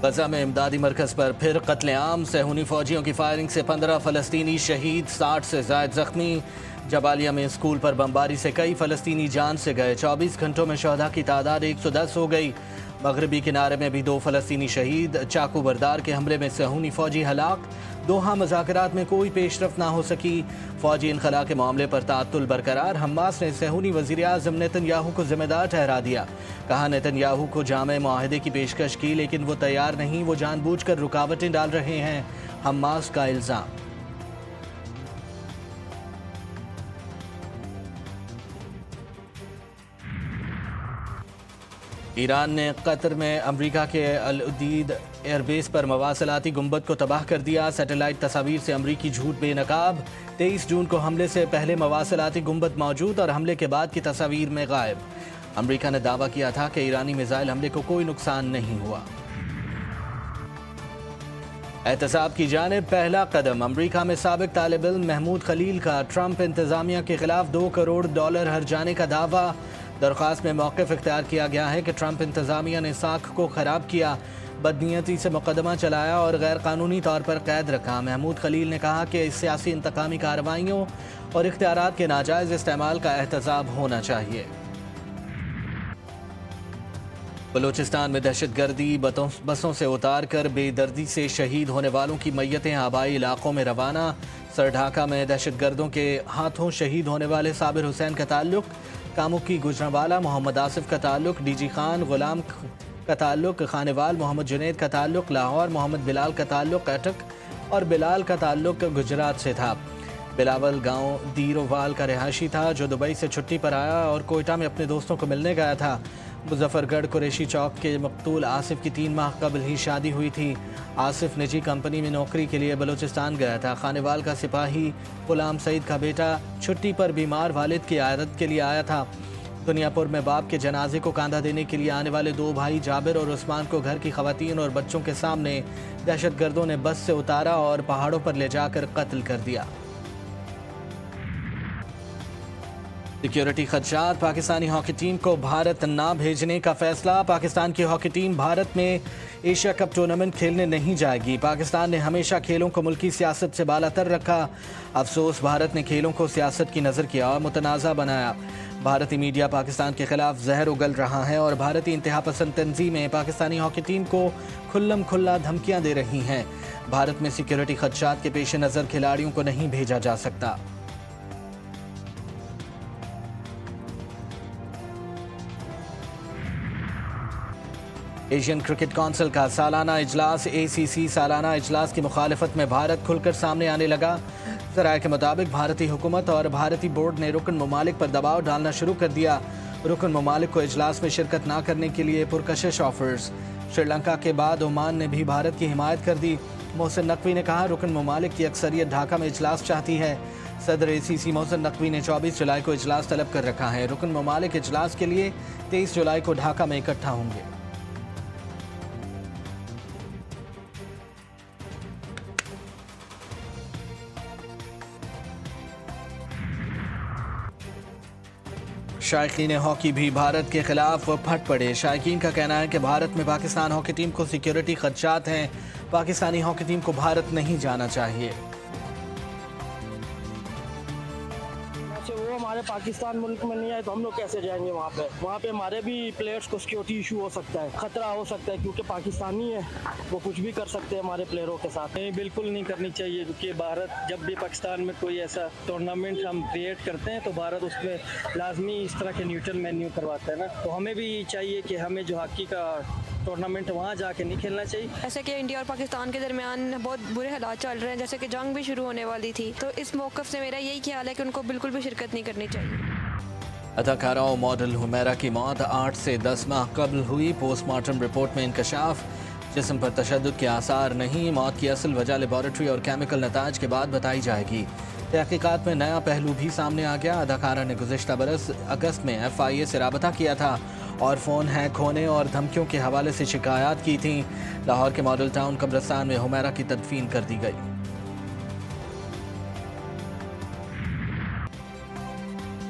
गजा में इमदादी मरकज़ पर फिर कत्लेआम। सेहूनी फौजियों की फायरिंग से 15 फ़लस्तीनी शहीद, 60 से ज़ायद ज़ख्मी। जबालिया में स्कूल पर बमबारी से कई फ़लस्तीनी जान से गए। 24 घंटों में शहदा की तादाद 110 हो गई। मगरबी किनारे में भी 2 फ़लस्तीनी शहीद। चाकू बरदार के हमले में सेहूनी फौजी हलाक। दोहा मुज़ाकरात में कोई पेशरफ ना हो सकी। फौजी इनखला के मामले पर ताअत्तुल बरकरार। हमास ने सेहूनी वज़ीर आज़म नेतन्याहू को जिम्मेदार ठहरा दिया। कहा नेतन्याहू को जामे मुआहदे की पेशकश की, लेकिन वो तैयार नहीं। वो जानबूझकर रुकावटें डाल रहे हैं, हमास का इल्ज़ाम। ईरान ने कतर में अमरीका के अल उदीद एयरबेस पर मवासलाती गुंबद को तबाह कर दिया। सैटेलाइट तस्वीर से अमरीकी झूठ बेनकाब। 23 जून को हमले से पहले मवासलाती गुंबद मौजूद और हमले के बाद की तस्वीर में गायब। अमरीका ने दावा किया था कि ईरानी मिसाइल हमले को कोई नुकसान नहीं हुआ। एहतसाब की जानिब पहला कदम। अमरीका में साबिक तालिब इल्म महमूद खलील का ट्रंप इंतजामिया के खिलाफ $2 करोड़ हर्जाने का दावा। दरख्वास्त में मौक़िफ़ इख्तियार किया गया है कि ट्रंप इंतजामिया ने साख को ख़राब किया, बदनीयती से मुकदमा चलाया और गैर कानूनी तौर पर कैद रखा। महमूद खलील ने कहा कि सियासी इंतकामी कार्रवाइयों और इख्तियारात के नाजायज़ इस्तेमाल का एहतसाब होना चाहिए। बलूचिस्तान में दहशतगर्दी बसों से उतार कर बेदर्दी से शहीद होने वालों की मैयतें आबाई इलाकों में रवाना। सर ढाका में दहशतगर्दों के हाथों शहीद होने वाले साबिर हुसैन का ताल्लुक, कामुकी गुजरांवाला मोहम्मद आसिफ का ताल्लुक, डीजी खान गुलाम का ताल्लुक, खानेवाल मोहम्मद जुनैद का ताल्लुक, लाहौर मोहम्मद बिलाल का ताल्लुक अटक और बिलाल का ताल्लुक गुजरात से था। बिलावल गांव दीरोवाल का रिहायशी था जो दुबई से छुट्टी पर आया और कोयटा में अपने दोस्तों को मिलने गया था। मुजफ्फरगढ़ कुरैशी चौक के मकतूल आसिफ की 3 माह कबल ही शादी हुई थी। आसिफ निजी कंपनी में नौकरी के लिए बलूचिस्तान गया था। खानेवाल का सिपाही गुलाम सईद का बेटा छुट्टी पर बीमार वालिद की आयादत के लिए आया था। दुनियापुर में बाप के जनाजे को कांधा देने के लिए आने वाले 2 भाई जाबिर और उस्मान को घर की खवातीन और बच्चों के सामने दहशतगर्दों ने बस से उतारा और पहाड़ों पर ले जाकर कत्ल कर दिया। सिक्योरिटी खदशात। पाकिस्तानी हॉकी टीम को भारत ना भेजने का फैसला। पाकिस्तान की हॉकी टीम भारत में एशिया कप टूर्नामेंट खेलने नहीं जाएगी। पाकिस्तान ने हमेशा खेलों को मुल्की सियासत से बालातर रखा। अफसोस भारत ने खेलों को सियासत की नज़र किया और मुतनाज़ा बनाया। भारतीय मीडिया पाकिस्तान के खिलाफ जहर उगल रहा है और भारतीय इंतहा पसंद तंजीमें पाकिस्तानी हॉकी टीम को खुल्लम खुल्ला धमकियाँ दे रही हैं। भारत में सिक्योरिटी खदशात के पेश नज़र खिलाड़ियों को नहीं भेजा जा सकता। एशियन क्रिकेट काउंसिल का सालाना इजलास। ACC सालाना इजलास की मुखालफत में भारत खुलकर सामने आने लगा। ज़राए के मुताबिक भारतीय हुकूमत और भारतीय बोर्ड ने रुकन ममालिक पर दबाव डालना शुरू कर दिया। रुकन ममालिक को इजलास में शिरकत ना करने के लिए पुरकशिश ऑफर्स। श्रीलंका के बाद ओमान ने भी भारत की हिमायत कर दी। मोहसिन नकवी ने कहा रुकन ममालिक की अक्सरियत ढाका में इजलास चाहती है। सदर ACC मोहसिन नकवी ने 24 जुलाई को इजलास तलब कर रखा है। रुकन ममालिक इजलास के लिए 23 जुलाई को ढाका में इकट्ठा होंगे। शायकीन हॉकी भी भारत के खिलाफ फट पड़े। शायकीन का कहना है कि भारत में पाकिस्तान हॉकी टीम को सिक्योरिटी खदशात हैं। पाकिस्तानी हॉकी टीम को भारत नहीं जाना चाहिए। वो हमारे पाकिस्तान मुल्क में नहीं आए तो हम लोग कैसे जाएंगे वहाँ पे हमारे भी प्लेयर्स को सिक्योरिटी इशू हो सकता है, खतरा हो सकता है क्योंकि पाकिस्तानी है, वो कुछ भी कर सकते हैं हमारे प्लेयरों के साथ। नहीं, बिल्कुल नहीं करनी चाहिए क्योंकि भारत जब भी पाकिस्तान में कोई ऐसा टूर्नामेंट हम क्रिएट करते हैं तो भारत उसमें लाजमी इस तरह के न्यूट्रल मेन्यू करवाता है ना। तो हमें भी चाहिए कि हमें जो हॉकी का टूर्नामेंट वहाँ जाके नहीं खेलना चाहिए। जैसे कि इंडिया और पाकिस्तान के दरमियान बहुत बुरे हालात चल रहे हैं, जैसे कि जंग भी शुरू होने वाली थी, तो इस मौक़िफ़ से मेरा यही ख्याल है कि उनको बिल्कुल भी शिरकत नहीं करनी चाहिए। अदाकारा और मॉडल हुमैरा की मौत 8 से 10 माह कबल हुई। पोस्टमार्टम रिपोर्ट में इंकशाफ। जिस्म पर तशद्दुद के आसार नहीं। मौत की असल वजह लेबॉरेटरी और केमिकल नताज के बाद बताई जाएगी। तहकीकात में नया पहलू भी सामने आ गया। अदाकारा ने गुज़िश्ता बरस अगस्त में FIA से राबता किया था और फ़ोन हैक होने और धमकियों के हवाले से शिकायत की थी। लाहौर के मॉडल टाउन कब्रिस्तान में हुमैरा की तदफीन कर दी गई।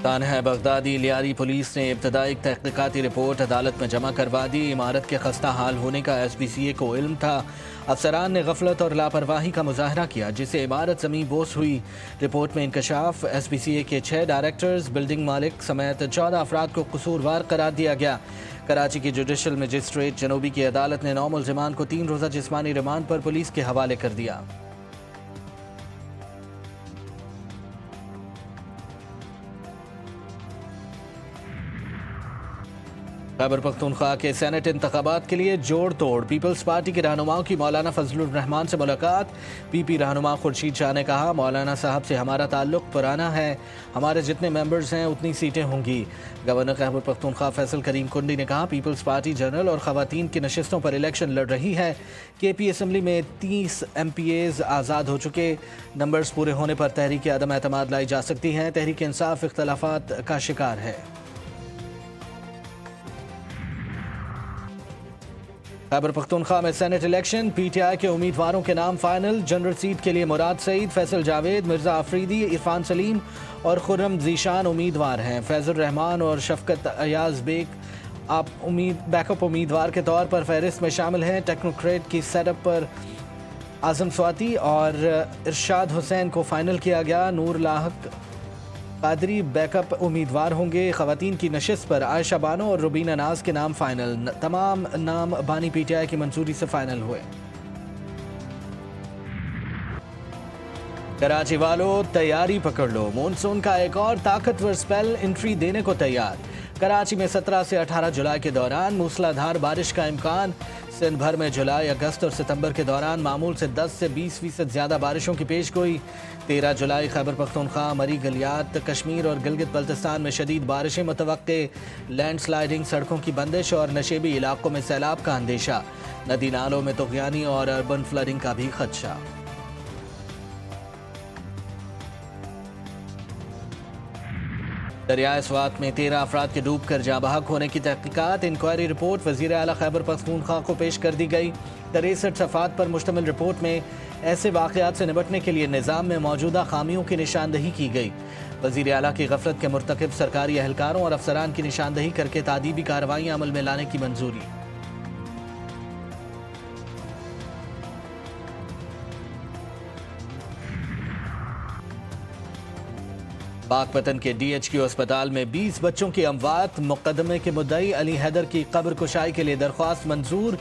तानहा बगदादी लियारी पुलिस ने इब्तदाई तहकीकाती रिपोर्ट अदालत में जमा करवा दी। इमारत के खस्ता हाल होने का SPCA को इल्म था। अफसरान ने गफलत और लापरवाही का मुजाहरा किया, जिससे इमारत ज़मीन बोस हुई। रिपोर्ट में इंकशाफ SPCA के 6 डायरेक्टर्स, बिल्डिंग मालिक समेत 14 अफराद को कसूरवार करार दिया गया। कराची की जुडिशल मजिस्ट्रेट जनूबी की अदालत ने 9 मुल्जिमान को 3 रोज़ा जिस्मानी रिमांड पर पुलिस के हवाले कर दिया। खैबर पख्तूनख्वा के सेनेट इंतखाबात के लिए जोड़ तोड़। पीपल्स पार्टी के रहनुमाओं की मौलाना फजलुर रहमान से मुलाकात। PP रहनुमा खुर्शीद शाह ने कहा, मौलाना साहब से हमारा ताल्लुक पुराना है, हमारे जितने मेंबर्स हैं उतनी सीटें होंगी। गवर्नर खैबर पख्तूनख्वा फैसल करीम कुंडी ने कहा, पीपल्स पार्टी जनरल और खवातीन की नशिस्तों पर इलेक्शन लड़ रही है। KP असम्बली में 30 MPAs आज़ाद हो चुके। नंबर्स पूरे होने पर तहरीक अदम एतमाद लाई जा सकती हैं। तहरीक इंसाफ इख्तलाफात का शिकार है। खैबर पख्तूनख्वा में सेनेट इलेक्शन। PTI के उम्मीदवारों के नाम फाइनल। जनरल सीट के लिए मुराद सईद, फैसल जावेद, मिर्जा अफरीदी, इरफान सलीम और खुर्रम जीशान उम्मीदवार हैं। फैजुर रहमान और शफकत अयाज बेग बैकअप उम्मीदवार के तौर पर फहरिस्त में शामिल हैं। टेक्नोक्रेट की सेटअप पर आजम स्वाति और इरशाद हुसैन को फाइनल किया गया। नूर लाहक कादरी बैकअप उम्मीदवार होंगे। खवातीन की नशिस्त पर आयशा बानो और रुबीना नाज के नाम फाइनल। तमाम नाम बानी PTI की मंजूरी से फाइनल हुए। कराची वालों तैयारी पकड़ लो, मानसून का एक और ताकतवर स्पेल एंट्री देने को तैयार। कराची में 17 से 18 जुलाई के दौरान मूसलाधार बारिश का इम्कान। सिंध भर में जुलाई, अगस्त और सितंबर के दौरान मामूल से 10 से 20% ज़्यादा बारिशों की पेशगोई। 13 जुलाई खैबर पख्तूनख्वा, मरी गलियात, कश्मीर और गिलगित बल्तिस्तान में शदीद बारिशें मुतवक्के। लैंडस्लाइडिंग, सड़कों की बंदिश और नशेबी इलाकों में सैलाब का अंदेशा। नदी नालों में तुग़यानी और अर्बन फ्लडिंग का भी खदशा। दरियाए स्वात में 13 अफराद के डूब कर जाँ बहक होने की तहकीकात। इंक्वायरी रिपोर्ट वज़ीर आला खैबर पख्तूनख्वा को पेश कर दी गई। 63 सफ़ात पर मुश्तमिल रिपोर्ट में ऐसे वाक़यात से निपटने के लिए निज़ाम में मौजूदा खामियों की निशानदही की गई। वज़ीर आला की गफलत के मुर्तकिब सरकारी एहलकारों और अफसरान की निशानदही करके तादीबी कार्रवाइयाँ अमल में लाने की मंजूरी। पाकपतन के DHQ अस्पताल में 20 बच्चों की अमवात। मुकदमे के मुद्दई अली हैदर की कब्र कुशाई के लिए दरख्वास्त मंजूर।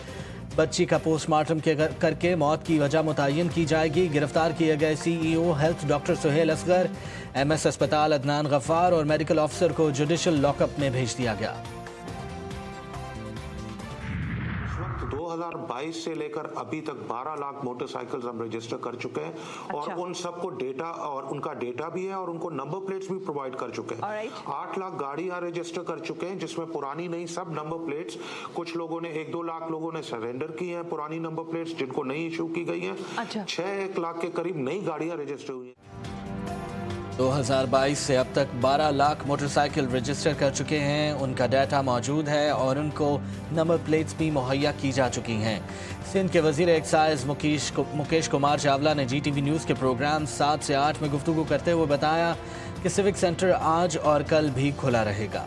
बच्ची का पोस्टमार्टम करके मौत की वजह मुतय्यन की जाएगी। गिरफ्तार किए गए CEO health doctor Suhail Asgar, MS अस्पताल अदनान गफ्फार और मेडिकल ऑफिसर को जुडिशल लॉकअप में भेज दिया गया। 2022 से लेकर अभी तक 12 लाख मोटरसाइकिल्स हम रजिस्टर कर चुके हैं और उन सबको डेटा और उनका डेटा भी है और उनको नंबर प्लेट्स भी प्रोवाइड कर चुके हैं। 8 लाख गाड़ियां रजिस्टर कर चुके हैं, जिसमें पुरानी नहीं सब नंबर प्लेट्स। कुछ लोगों ने 1-2 लाख लोगों ने सरेंडर की हैं पुरानी नंबर प्लेट्स जिनको नहीं इशू की गई हैं। 6-1 लाख के करीब नई गाड़ियां रजिस्टर हुई हैं। 2022 से अब तक 12 लाख मोटरसाइकिल रजिस्टर कर चुके हैं। उनका डाटा मौजूद है और उनको नंबर प्लेट्स भी मुहैया की जा चुकी हैं। सिंध के वजीर एक्साइज मुकेश कुमार चावला ने GTV न्यूज़ के प्रोग्राम 7 से 8 में गुफ्तगू करते हुए बताया कि सिविक सेंटर आज और कल भी खुला रहेगा।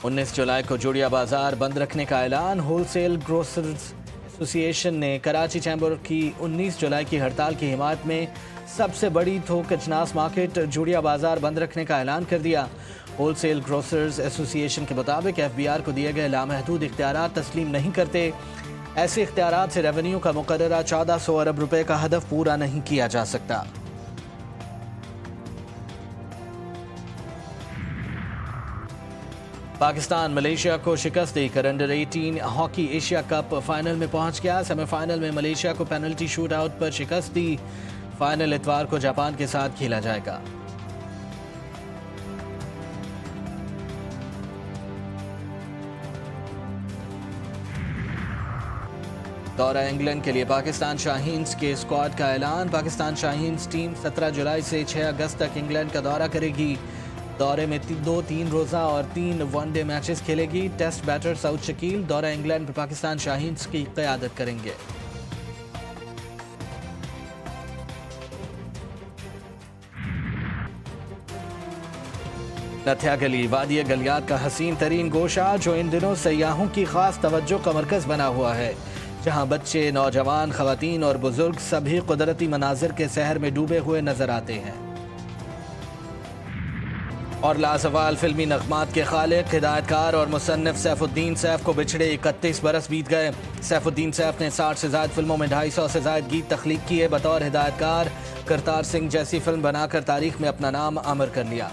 उन्नीस जुलाई को जुड़िया बाजार बंद रखने का ऐलान। होलसेल ग्रोसर्स एसोसिएशन ने कराची चैम्बर की 19 जुलाई की हड़ताल की हिमायत में सबसे बड़ी थोक अजनास मार्केट जुड़िया बाजार बंद रखने का ऐलान कर दिया। होलसेल ग्रोसर्स एसोसिएशन के मुताबिक FBR को दिए गए लामहदूद इख्तियारात तस्लीम नहीं करते। ऐसे इख्तियारात से रेवेन्यू का मुकर्ररा 1400 अरब रुपए का हदफ पूरा नहीं किया जा सकता। पाकिस्तान मलेशिया को शिकस्त देकर under 18 hockey Asia cup final में पहुंच गया। सेमीफाइनल में मलेशिया को पेनल्टी शूट आउट पर शिकस्त दी। फाइनल इतवार को जापान के साथ खेला जाएगा। दौरा इंग्लैंड के लिए पाकिस्तान शाहीन्स के स्क्वाड का ऐलान। पाकिस्तान शाहीन्स टीम 17 जुलाई से 6 अगस्त तक इंग्लैंड का दौरा करेगी। दौरे में 2 3 रोज़ा और 3 वनडे मैचेस खेलेगी। टेस्ट बैटर सऊद शकील दौरा इंग्लैंड पर पाकिस्तान शाहीन्स की क़यादत करेंगे। नथिया गली वादी गलियात का हसीन तरीन गोशा जो इन दिनों सयाहों की खास तवज्जो का मरकज बना हुआ है, जहां बच्चे, नौजवान, खवातीन और बुजुर्ग सभी कुदरती मनाजिर के सहर में डूबे हुए नजर आते हैं। और लाजवाल फिल्मी नगमात के खालिक, हिदायतकार और मुसन्निफ सैफुद्दीन सैफ को बिछड़े 31 बरस बीत गए। सैफुद्दीन सैफ ने 60 से ज़ायद फिल्मों में 250 से ज़ायद गीत तख्लीक किए। बतौर हिदायतकार करतार सिंह जैसी फिल्म बनाकर तारीख में अपना नाम आमिर कर लिया।